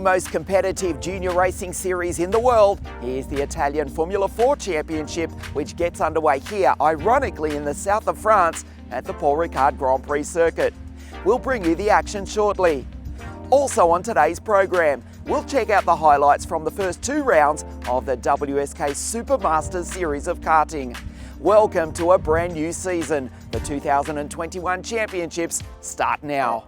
most competitive junior racing series in the world, here's the Italian Formula 4 Championship, which gets underway here, ironically in the south of France, at the Paul Ricard Grand Prix circuit. We'll bring you the action shortly. Also on today's program, we'll check out the highlights from the first two rounds of the WSK Supermasters series of karting. Welcome to a brand new season. The 2021 championships start now.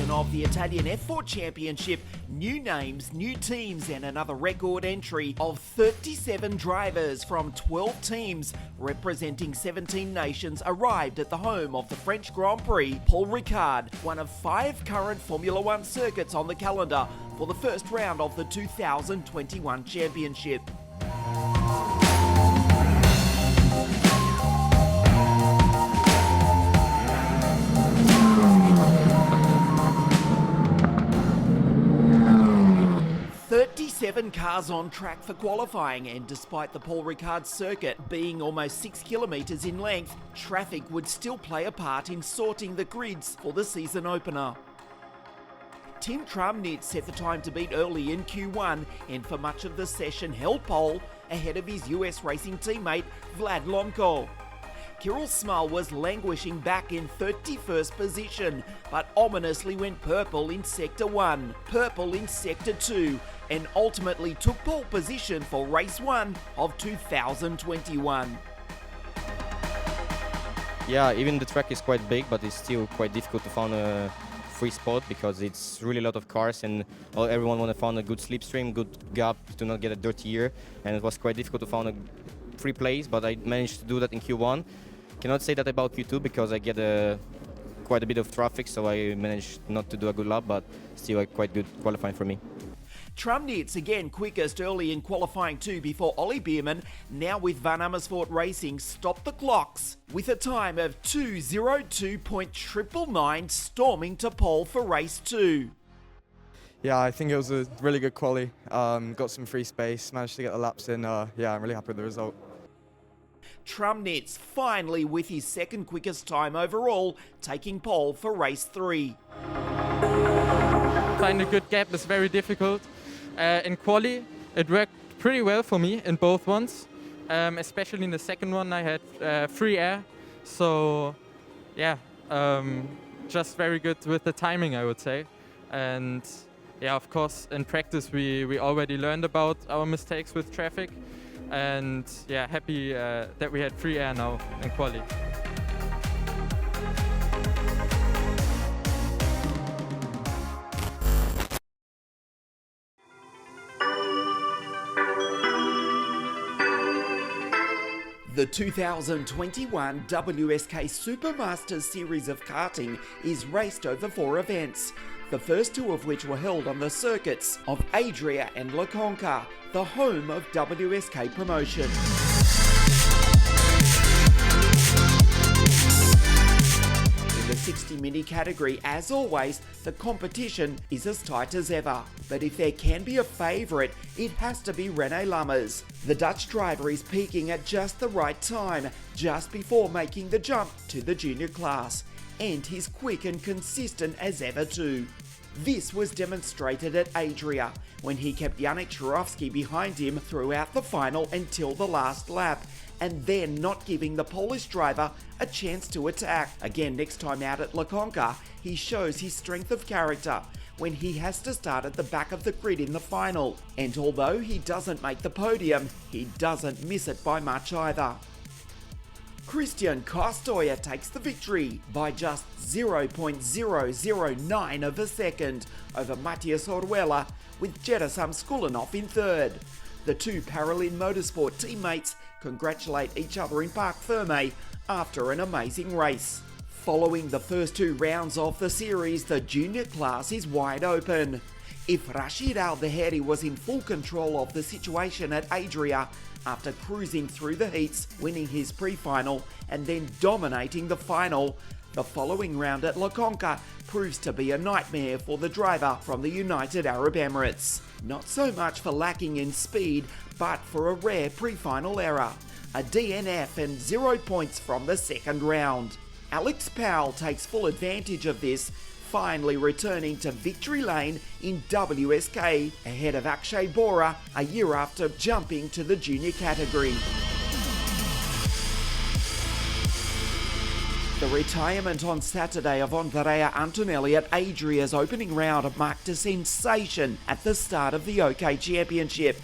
Of the Italian F4 Championship, new names, new teams and another record entry of 37 drivers from 12 teams representing 17 nations arrived at the home of the French Grand Prix, Paul Ricard, one of 5 current Formula 1 circuits on the calendar for the first round of the 2021 championship. Seven cars on track for qualifying, and despite the Paul Ricard circuit being almost 6 kilometres in length, traffic would still play a part in sorting the grids for the season opener. Tim Tramnitz set the time to beat early in Q1 and for much of the session held pole ahead of his US racing teammate Vlad Lomko. Kirill Small was languishing back in 31st position, but ominously went purple in Sector 1, purple in Sector 2, and ultimately took pole position for Race 1 of 2021. Yeah, even the track is quite big, but it's still quite difficult to find a free spot because it's really a lot of cars and everyone want to find a good slipstream, good gap to not get a dirty ear, and it was quite difficult to find a free place, but I managed to do that in Q1. Cannot say that about Q2 because I get quite a bit of traffic, so I managed not to do a good lap, but still quite good qualifying for me. Tramnitz again quickest early in qualifying too before Ollie Bierman, now with Van Amersfoort Racing, stopped the clocks with a time of 2:02.999, storming to pole for race 2. Yeah, I think it was a really good quali. Got some free space, managed to get the laps in. Yeah, I'm really happy with the result. Tramnitz finally with his second quickest time overall, taking pole for race 3. Find a good gap is very difficult. In quali, it worked pretty well for me in both ones. Especially in the second one, I had free air. So, yeah, just very good with the timing, I would say. And yeah, of course, in practice, we already learned about our mistakes with traffic. And yeah, happy that we had free air now in quali. The 2021 WSK Supermasters series of karting is raced over 4 events, the first 2 of which were held on the circuits of Adria and La Conca, the home of WSK promotion. In the 60 mini category, as always, the competition is as tight as ever. But if there can be a favourite, it has to be René Lammers. The Dutch driver is peaking at just the right time, just before making the jump to the junior class. And he's quick and consistent as ever too. This was demonstrated at Adria, when he kept Yannick Churovsky behind him throughout the final until the last lap, and then not giving the Polish driver a chance to attack. Again, next time out at La Conca, he shows his strength of character when he has to start at the back of the grid in the final. And although he doesn't make the podium, he doesn't miss it by much either. Christian Kostoya takes the victory by just 0.009 of a second over Matthias Orwella, with Jeddah Skulinov in third. The 2 Paralin Motorsport teammates congratulate each other in Parc Ferme after an amazing race. Following the first 2 rounds of the series, the junior class is wide open. If Rashid Al-Daheri was in full control of the situation at Adria, after cruising through the heats, winning his pre-final and then dominating the final, the following round at La Conca proves to be a nightmare for the driver from the United Arab Emirates. Not so much for lacking in speed, but for a rare pre-final error. A DNF and 0 points from the second round. Alex Powell takes full advantage of this, finally returning to victory lane in WSK ahead of Akshay Bora a year after jumping to the junior category. The retirement on Saturday of Andrea Antonelli at Adria's opening round marked a sensation at the start of the OK Championship.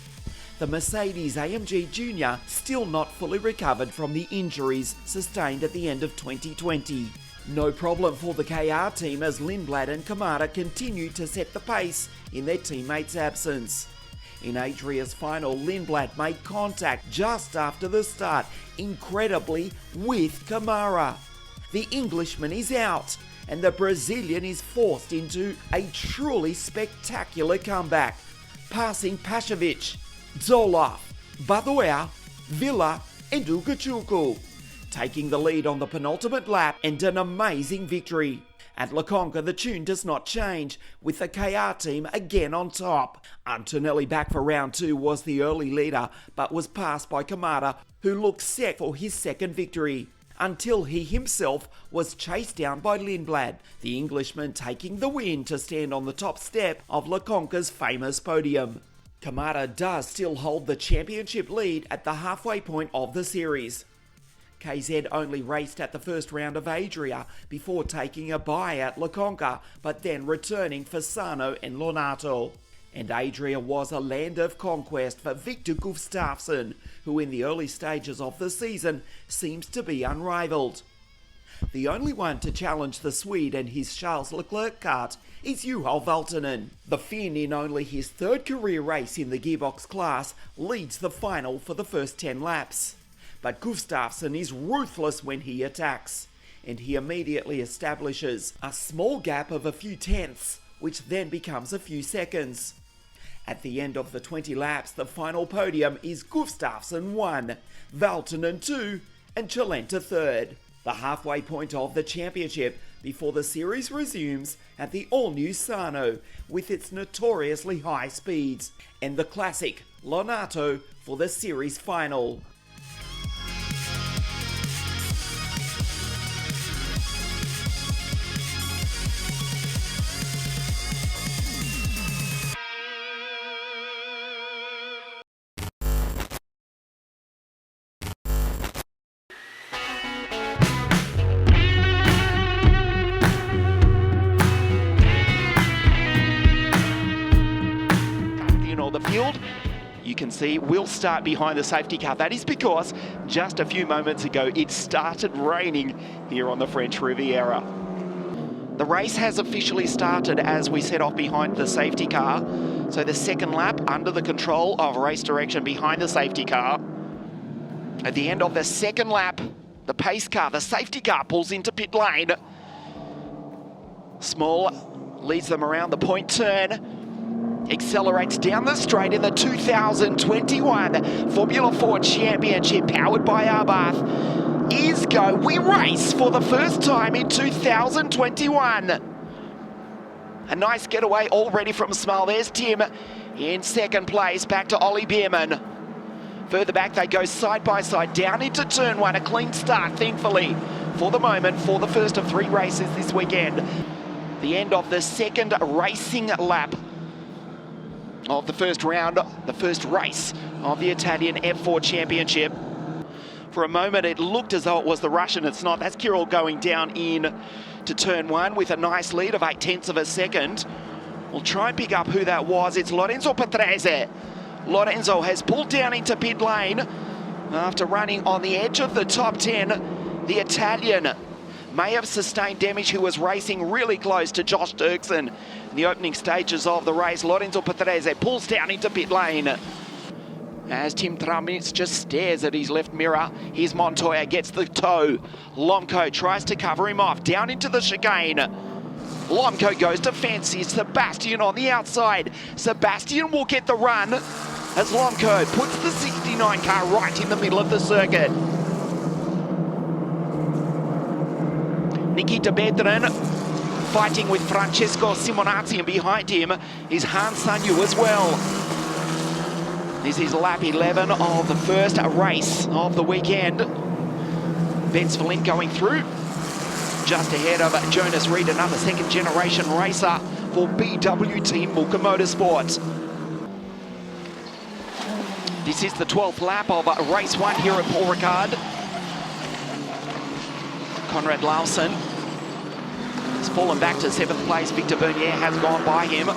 The Mercedes AMG Junior still not fully recovered from the injuries sustained at the end of 2020. No problem for the KR team as Lindblad and Kamara continued to set the pace in their teammates' absence. In Adria's final, Lindblad made contact just after the start, incredibly, with Kamara. The Englishman is out, and the Brazilian is forced into a truly spectacular comeback, passing Pashovic, Zoloff, Badoer, Villa and Ugachuku, taking the lead on the penultimate lap and an amazing victory. At La Conca, the tune does not change, with the KR team again on top. Antonelli back for round 2 was the early leader, but was passed by Kamara, who looked set for his second victory, until he himself was chased down by Lindblad, the Englishman taking the win to stand on the top step of La Conca's famous podium. Kamara does still hold the championship lead at the halfway point of the series. KZ only raced at the first round of Adria before taking a bye at La Conca, but then returning for Sano and Lonato. And Adria was a land of conquest for Victor Gustafsson, who in the early stages of the season seems to be unrivaled. The only one to challenge the Swede and his Charles Leclerc kart is Juho Valtonen. The Finn, in only his third career race in the gearbox class, leads the final for the first 10 laps. But Gustafsson is ruthless when he attacks, and he immediately establishes a small gap of a few tenths, which then becomes a few seconds. At the end of the 20 laps, the final podium is Gustafsson 1, Valtonen 2, and Chalenta 3rd. The halfway point of the championship before the series resumes at the all-new Sano with its notoriously high speeds, and the classic Lonato for the series final. The field, you can see, will start behind the safety car. That is because just a few moments ago it started raining here on the French Riviera. The race has officially started as we set off behind the safety car. So the second lap under the control of race direction behind the safety car. At the end of the second lap, the pace car, the safety car, pulls into pit lane. Small leads them around the point turn. Accelerates down the straight in the 2021 Formula 4 Championship powered by Arbath. Is go. We race for the first time in 2021. A nice getaway already from Small. There's Tim in second place, back to Ollie Bierman. Further back they go side by side down into turn 1. A clean start, thankfully, for the moment, for the first of 3 races this weekend. The end of the second racing lap of the first round, the first race of the Italian F4 Championship. For a moment it looked as though it was the Russian. It's not. That's Kirill going down in to turn 1 with a nice lead of 0.8 of a second. We'll try and pick up who that was. It's Lorenzo Patrese. Lorenzo has pulled down into pit lane after running on the edge of the top 10. The Italian may have sustained damage, who was racing really close to Josh Dirksen in the opening stages of the race. Lorenzo Patrese pulls down into pit lane as Tim Tramitz just stares at his left mirror. Here's Montoya, gets the toe. Lomko tries to cover him off, down into the chicane. Lomko goes to fancy Sebastian on the outside. Sebastian will get the run as Lomko puts the 69 car right in the middle of the circuit. Nikita Bedren fighting with Francesco Simonazzi, and behind him is Hans Sanyu as well. This is lap 11 of the first race of the weekend. Ben Svelin going through. just ahead of Jonas Reed, another second-generation racer for BW Team Wsk Motorsport. This is the 12th lap of race 1 here at Paul Ricard. Conrad Larsen has fallen back to 7th place. Victor Bernier has gone by him.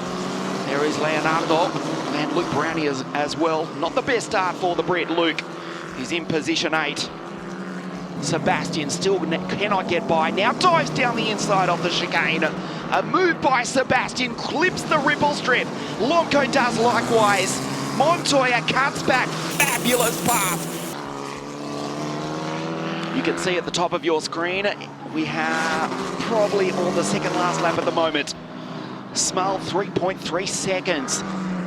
There is Leonardo and Luke Brownie as well. Not the best start for the Brit. Luke is in position 8. Sebastian still cannot get by. Now dives down the inside of the chicane. A move by Sebastian, clips the ripple strip. Lonco does likewise. Montoya cuts back. Fabulous pass. You can see at the top of your screen, we have probably on the second last lap at the moment. Small 3.3 seconds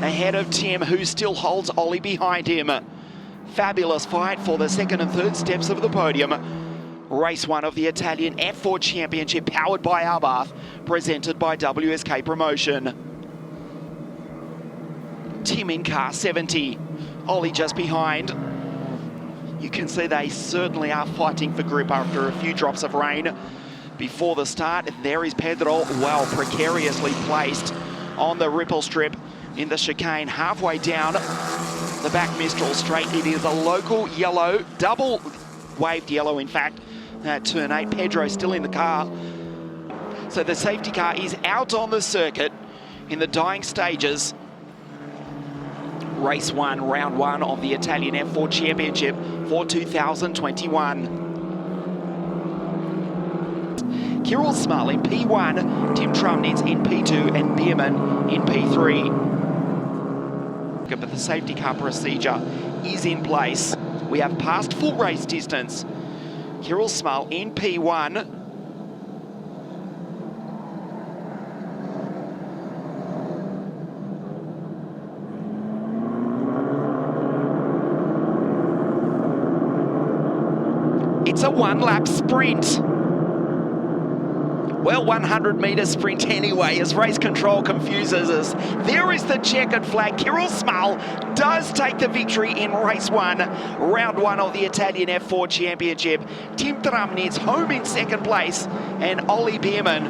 ahead of Tim, who still holds Ollie behind him. Fabulous fight for the second and third steps of the podium. Race 1 of the Italian F4 Championship, powered by Albath, presented by WSK Promotion. Tim in car 70, Ollie just behind. You can see they certainly are fighting for grip after a few drops of rain before the start. There is Pedro, well, precariously placed on the ripple strip in the chicane halfway down the back Mistral straight. It is a local yellow, double waved yellow in fact, at turn 8. Pedro still in the car. So the safety car is out on the circuit in the dying stages. Race 1, round 1 of the Italian F4 Championship for 2021. Kirill Small in P1, Tim Trumnitz in P2 and Bierman in P3. But the safety car procedure is in place. We have passed full race distance. Kirill Small in P1. It's a one-lap sprint. Well, 100-metre sprint anyway, as race control confuses us. There is the checkered flag. Kirill Small does take the victory in race 1, round 1 of the Italian F4 Championship. Tim Trumnitz home in second place, and Ollie Bierman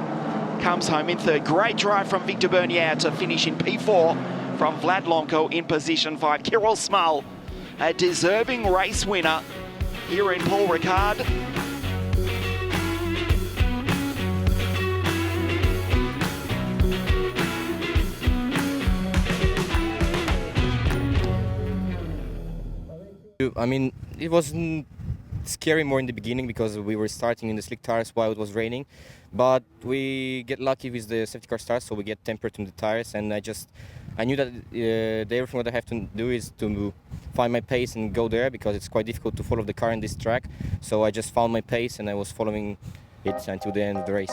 comes home in third. Great drive from Victor Bernier to finish in P4 from Vlad Lonco in position 5. Kirill Small, a deserving race winner here in Paul Ricard. I mean, it was scary more in the beginning because we were starting in the slick tires while it was raining, but we get lucky with the safety car start, so we get tempered in the tires, and I knew that everything what I have to do is to find my pace and go there, because it's quite difficult to follow the car in this track. So I just found my pace and I was following it until the end of the race.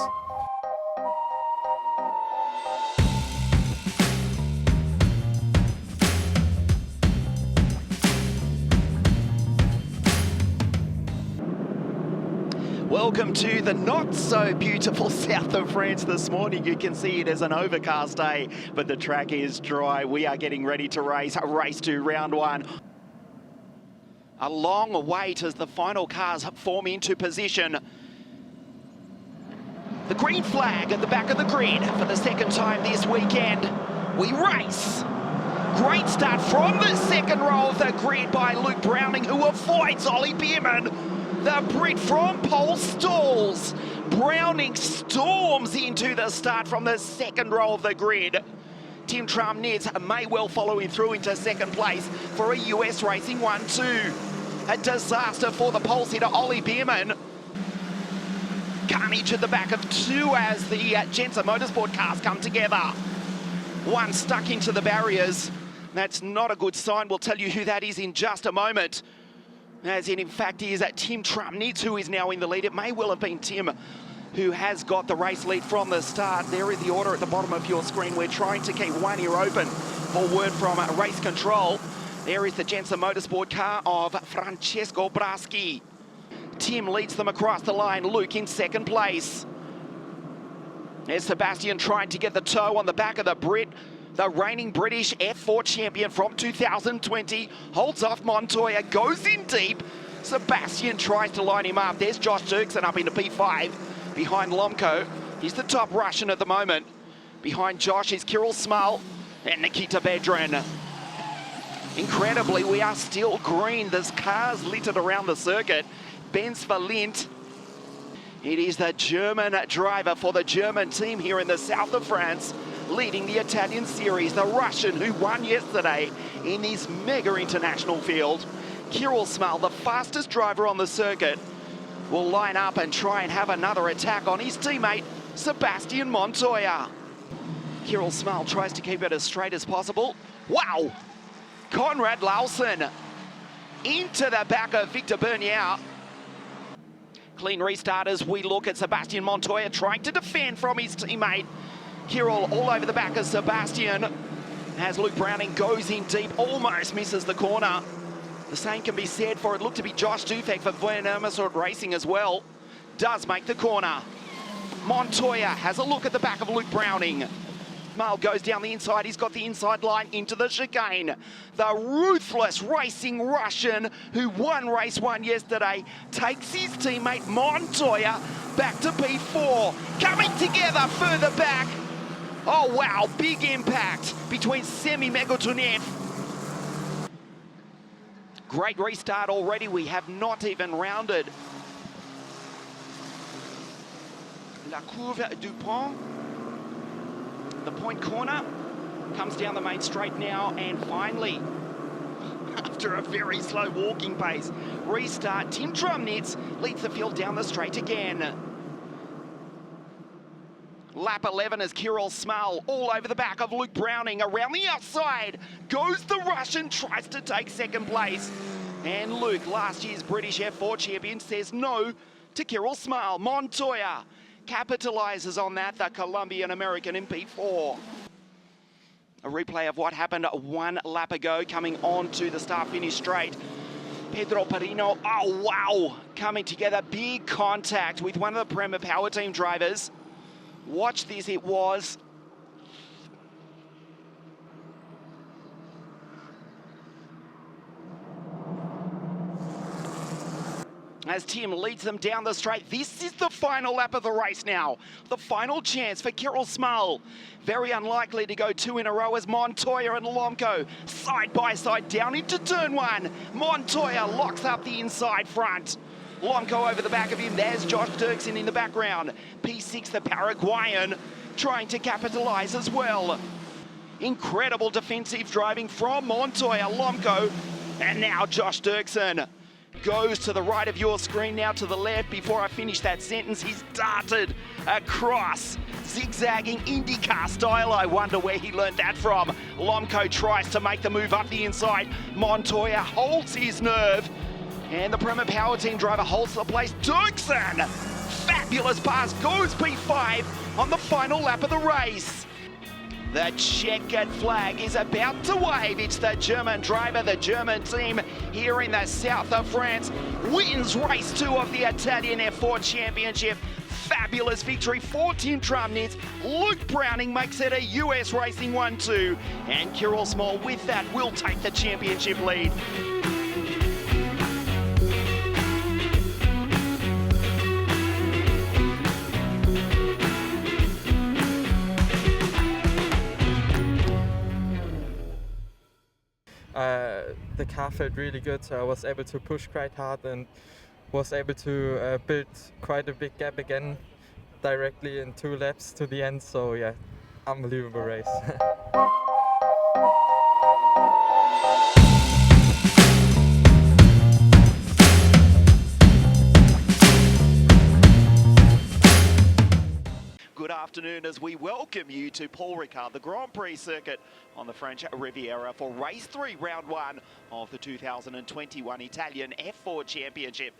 Welcome to the not-so-beautiful south of France this morning. You can see it as an overcast day, but the track is dry. We are getting ready to race race 2, round 1. A long wait as the final cars form into position. The green flag at the back of the grid for the second time this weekend. We race. Great start from the second row of the grid by Luke Browning, who avoids Ollie Bierman. The Brit from pole stalls. Browning storms into the start from the second row of the grid. Tim Trumnitz may well follow him through into second place for a US Racing 1-2. A disaster for the pole sitter Ollie Bierman. Carnage at the back of 2 as the Wsk Motorsport cars come together. One stuck into the barriers. That's not a good sign. We'll tell you who that is in just a moment. As in fact, is Tim Trumnitz, who is now in the lead. It may well have been Tim who has got the race lead from the start. There is the order at the bottom of your screen. We're trying to keep one ear open for word from race control. There is the Wsk Motorsport car of Francesco Braschi. Tim leads them across the line. Luke in second place. There's Sebastian trying to get the toe on the back of the Brit. The reigning British F4 champion from 2020 holds off Montoya, goes in deep. Sebastian tries to line him up. There's Josh Dirksen up into P5. behind Lomko. He's the top Russian at the moment. Behind Josh is Kirill Small and Nikita Bedrin. Incredibly, we are still green. There's cars littered around the circuit. Benz Valint. It is the German driver for the German team here in the south of France, leading the Italian series, the Russian who won yesterday in this mega international field. Kirill Small, the fastest driver on the circuit, will line up and try and have another attack on his teammate, Sebastian Montoya. Kirill Small tries to keep it as straight as possible. Wow! Konrad Lausen into the back of Victor Bernier. Clean restart as we look at Sebastian Montoya trying to defend from his teammate. Kirill all over the back of Sebastian as Luke Browning goes in deep, almost misses the corner. The same can be said for, it looked to be Josh Dufek for Vernemersort Racing as well. Does make the corner. Montoya has a look at the back of Luke Browning. Mal goes down the inside, he's got the inside line into the chicane. The ruthless racing Russian who won race 1 yesterday takes his teammate Montoya back to P4. Coming together further back. Oh wow, big impact between Semi Megotunev. Great restart already, we have not even rounded La Courbe du Pont. The point corner comes down the main straight now, and finally, after a very slow walking pace, restart. Tim Tramnitz leads the field down the straight again. Lap 11 as Kirill Small all over the back of Luke Browning. Around the outside goes the Russian, tries to take second place. And Luke, last year's British F4 champion, says no to Kirill Small. Montoya capitalizes on that, the Colombian-American in P4. A replay of what happened 1 lap ago coming on to the start-finish straight. Pedro Perino, oh wow, coming together, big contact with one of the Prema Power Team drivers. Watch this, it was as Tim leads them down the straight. This is the final lap of the race now. The final chance for Kirill Small. Very unlikely to go 2 in a row as Montoya and Lomko side by side down into turn 1. Montoya locks up the inside front. Lomko over the back of him. There's Josh Dirksen in the background. P6, the Paraguayan, trying to capitalize as well. Incredible defensive driving from Montoya, Lomko, and now Josh Dirksen goes to the right of your screen, now to the left. Before I finish that sentence, he's darted across, zigzagging IndyCar style. I wonder where he learned that from. Lomko tries to make the move up the inside. Montoya holds his nerve, and the Prema Power Team driver holds the place. Dirksen, fabulous pass, goes P5 on the final lap of the race. The checkered flag is about to wave. It's the German driver, the German team here in the south of France. Wins race 2 of the Italian F4 Championship. Fabulous victory for Tim Tramnitz. Luke Browning makes it a US Racing 1-2. And Kirill Small with that will take the championship lead. The car felt really good, so I was able to push quite hard and was able to build quite a big gap again directly in 2 laps to the end. So yeah, unbelievable race. Good afternoon as we welcome you to Paul Ricard, the Grand Prix circuit on the French Riviera for race 3, round 1 of the 2021 Italian F4 Championship.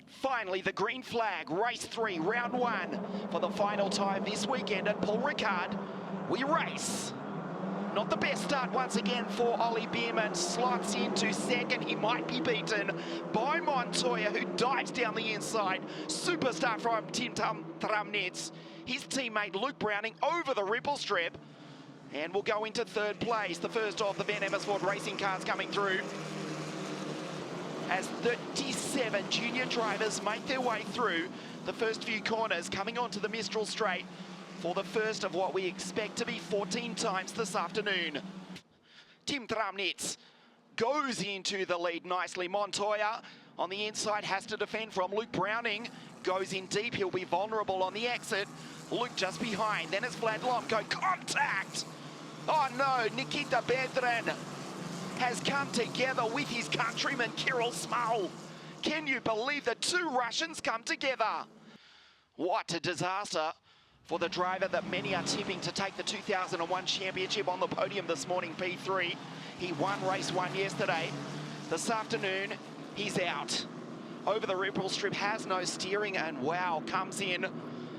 Finally, the green flag, race 3, round 1 for the final time this weekend at Paul Ricard. We race. Not the best start once again for Ollie Bierman. Slots into second. He might be beaten by Montoya, who dives down the inside. Super start from Tim Tramnitz. His teammate Luke Browning over the ripple strip. And will go into 3rd place. The first of the Van Amersfoort racing cars coming through. as 37 junior drivers make their way through the first few corners, coming onto the Mistral Straight for the first of what we expect to be 14 times this afternoon. Tim Tramnitz goes into the lead nicely. Montoya on the inside has to defend from Luke Browning. Goes in deep, he'll be vulnerable on the exit. Luke just behind, then it's Vlad Lomko, contact! Oh no, Nikita Bedrin has come together with his countryman Kirill Smol. Can you believe the two Russians come together? What a disaster for the driver that many are tipping to take the 2001 championship on the podium this morning, P3. He won race 1 yesterday. This afternoon, he's out. Over the ripple strip, has no steering, and wow, comes in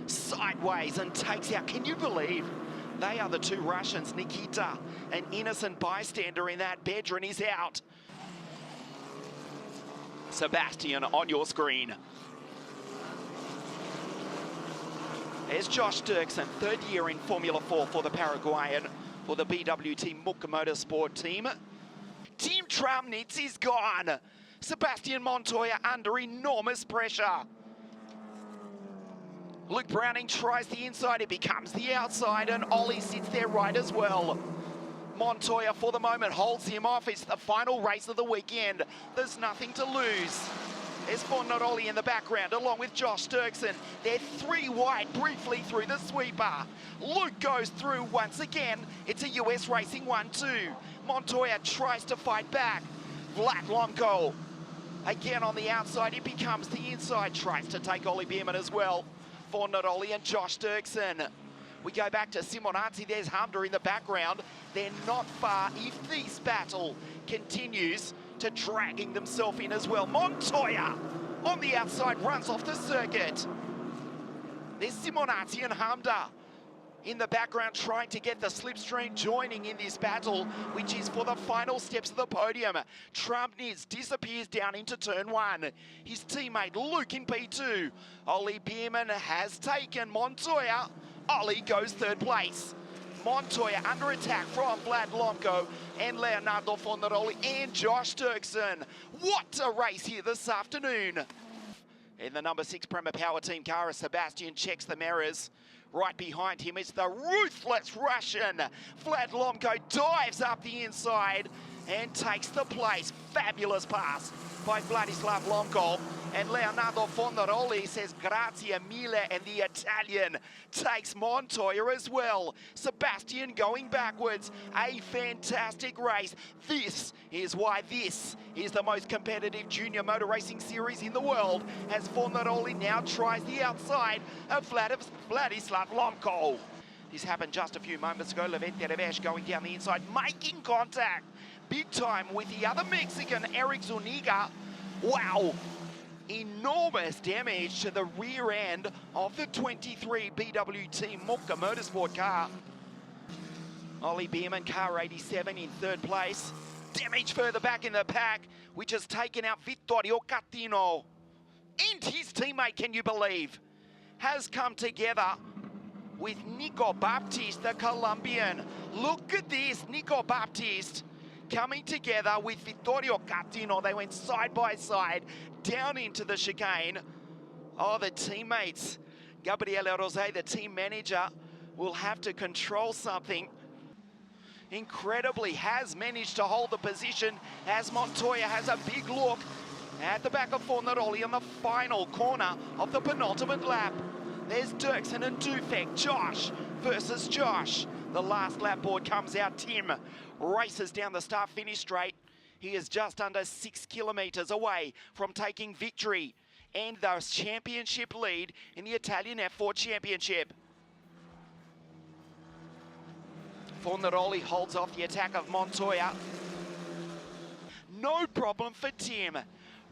sideways and takes out. Can you believe they are the two Russians? Nikita, an innocent bystander in that. Bedrin is out. Sebastian on your screen. There's Josh Dirksen, third year in Formula 4 for the Paraguayan, for the BWT Muka Motorsport team. Tim Tramnitz is gone. Sebastian Montoya under enormous pressure. Luke Browning tries the inside, it becomes the outside, and Ollie sits there right as well. Montoya for the moment holds him off. It's the final race of the weekend. There's nothing to lose. There's Fornaroli in the background along with Josh Dirksen. They're three wide briefly through the sweeper. Luke goes through once again. It's a US Racing 1-2. Montoya tries to fight back. Vlad Lomko again on the outside. It becomes the inside. Tries to take Ollie Bierman as well. Fornaroli and Josh Dirksen. We go back to Simonazzi. There's Humder in the background. They're not far if this battle continues to dragging themselves in as well. Montoya on the outside runs off the circuit. There's Simonazzi and Humder in the background trying to get the slipstream, joining in this battle, which is for the final steps of the podium. Tramnitz disappears down into turn 1. His teammate Luke in P2. Ollie Bierman has taken Montoya. Ollie goes third place. Montoya under attack from Vlad Lomko and Leonardo Fornaroli and Josh Dirksen. What a race here this afternoon. In the number 6 Prema Power Team car, Sebastian checks the mirrors. Right behind him is the ruthless Russian. Vlad Lomko dives up the inside and takes the place. Fabulous pass by Vladislav Lomko. And Leonardo Fornaroli says grazie mille, and the Italian takes Montoya as well. Sebastian going backwards. A fantastic race. This is why this is the most competitive junior motor racing series in the world, as Fornaroli now tries the outside of Vladislav Lomko. This happened just a few moments ago. Levente Revesh going down the inside, making contact big time with the other Mexican, Eric Zuniga. Wow. Enormous damage to the rear end of the 23 BWT Muka Motorsport car. Ollie Bierman, car 87 in third place. Damage further back in the pack, which has taken out Vittorio Catino. And his teammate, can you believe, has come together with Nico Baptiste, the Colombian. Look at this, Nico Baptiste coming together with Vittorio Catino. They went side by side down into the chicane. Oh, the teammates. Gabriele Rose, the team manager, will have to control something. Incredibly has managed to hold the position as Montoya has a big look at the back of Fornaroli on the final corner of the penultimate lap. There's Dirksen and Dufek. Josh versus Josh. The last lap board comes out. Tim races down the start-finish straight. He is just under 6 kilometers away from taking victory and the championship lead in the Italian F4 Championship. Fornaroli holds off the attack of Montoya. No problem for Tim.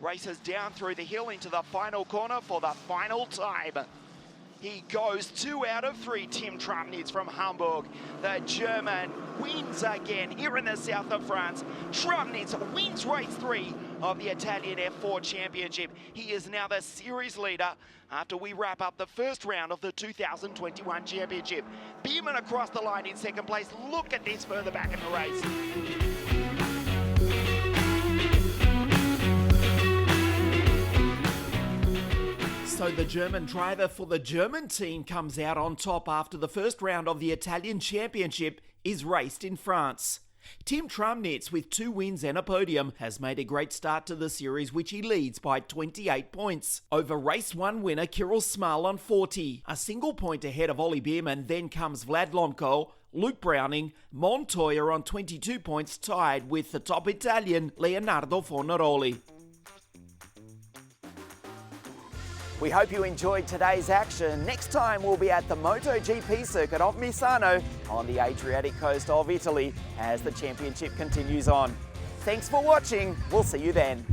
Races down through the hill into the final corner for the final time. He goes 2 out of 3, Tim Tramnitz from Hamburg. The German wins again here in the south of France. Tramnitz wins race 3 of the Italian F4 Championship. He is now the series leader after we wrap up the first round of the 2021 Championship. Bierman across the line in second place. Look at this further back in the race. So the German driver for the German team comes out on top after the first round of the Italian Championship is raced in France. Tim Tramnitz, with 2 wins and a podium, has made a great start to the series, which he leads by 28 points over race 1 winner Kirill Small on 40. A single point ahead of Ollie Bierman, then comes Vlad Lomko, Luke Browning, Montoya on 22 points, tied with the top Italian Leonardo Fornaroli. We hope you enjoyed today's action. Next time we'll be at the MotoGP circuit of Misano on the Adriatic coast of Italy as the championship continues on. Thanks for watching. We'll see you then.